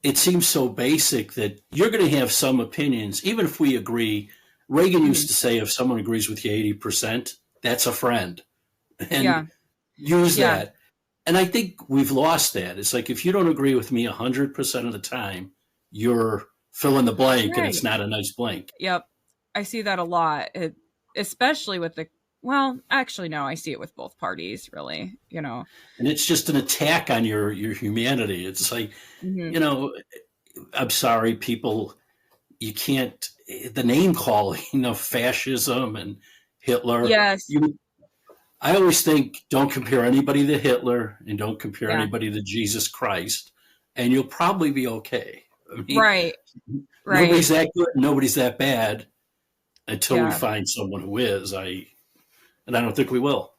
it seems so basic that you're going to have some opinions, even if we agree. Reagan used to say, if someone agrees with you 80%, that's a friend. And use that. And I think we've lost that. It's like, if you don't agree with me 100% of the time, you're fill in the blank, and it's not a nice blank. Yep. I see that a lot, especially with well, actually, no, I see it with both parties, really, And it's just an attack on your humanity. It's like, I'm sorry, people, you can't, the name calling of fascism and Hitler. Yes. I always think, don't compare anybody to Hitler and don't compare anybody to Jesus Christ, and you'll probably be okay. I mean, right. Nobody's that good, nobody's that bad until we find someone who is. And I don't think we will.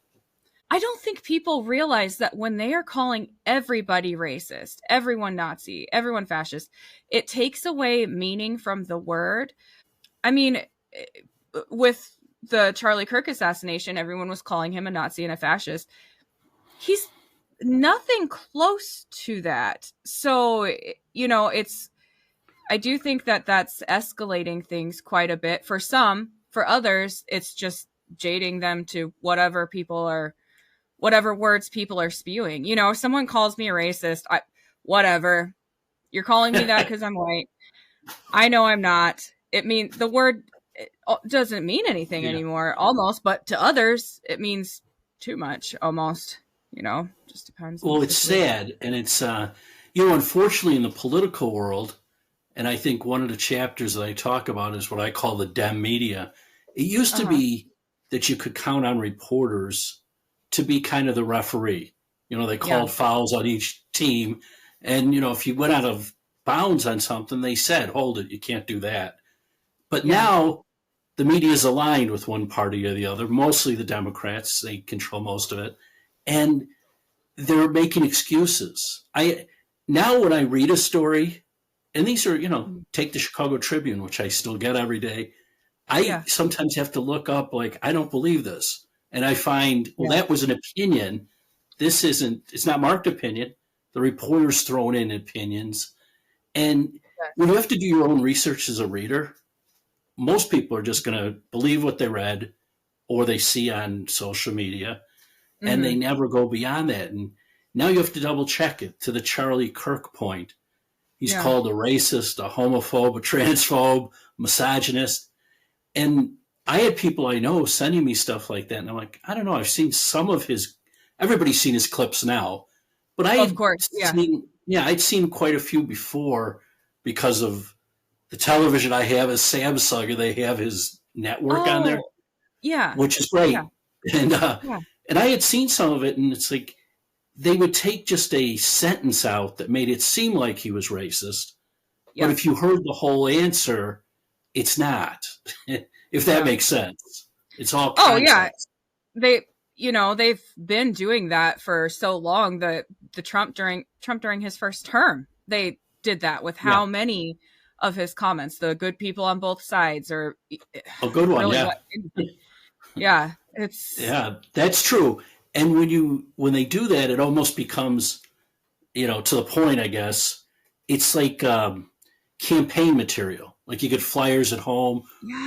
I don't think people realize that when they are calling everybody racist, everyone Nazi, everyone fascist, it takes away meaning from the word. I mean, with the Charlie Kirk assassination, everyone was calling him a Nazi and a fascist. He's nothing close to that. So, I do think that that's escalating things quite a bit for some. For others, it's just jading them to whatever words people are spewing. If someone calls me a racist, whatever. You're calling me that because I'm white. I know I'm not. The word doesn't mean anything anymore, almost, but to others, it means too much, almost. Just depends. Well, it's sad, and it's, unfortunately in the political world, and I think one of the chapters that I talk about is what I call the Dem media. It used to be that you could count on reporters to be kind of the referee. They called fouls on each team, and, if you went out of bounds on something, they said, hold it, you can't do that. But now the media is aligned with one party or the other, mostly the Democrats. They control most of it. And they're making excuses. Now when I read a story, and these are, take the Chicago Tribune, which I still get every day, I sometimes have to look up, like, I don't believe this. And I find, that was an opinion. It's not marked opinion. The reporter's thrown in opinions. And when you have to do your own research as a reader, most people are just going to believe what they read or they see on social media, and they never go beyond that. And now you have to double check it. To the Charlie Kirk point, he's called a racist, a homophobe, a transphobe, misogynist. And I had people I know sending me stuff like that, and I'm like, I don't know. I've seen some of everybody's seen his clips now, but I'd seen quite a few before because of the television I have is Samsung, and they have his network on there. Yeah. Which is great. Yeah. And I had seen some of it, and it's like they would take just a sentence out that made it seem like he was racist. But if you heard the whole answer, it's not. If that makes sense. It's all context. They've been doing that for so long. The Trump during his first term, they did that with how many of his comments, the good people on both sides, or a good one. Really that's true. And when they do that, it almost becomes, to the point, I guess, it's like campaign material. Like you get flyers at home,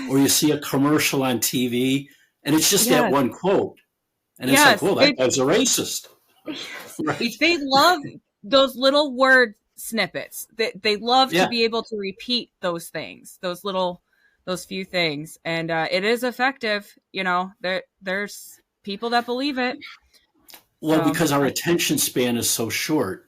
or you see a commercial on TV, and it's just that one quote. And it's like, well, that guy's a racist. Right? They love those little word snippets. They love to be able to repeat those things, those few things. And it is effective. There's people that believe it. Well, because our attention span is so short.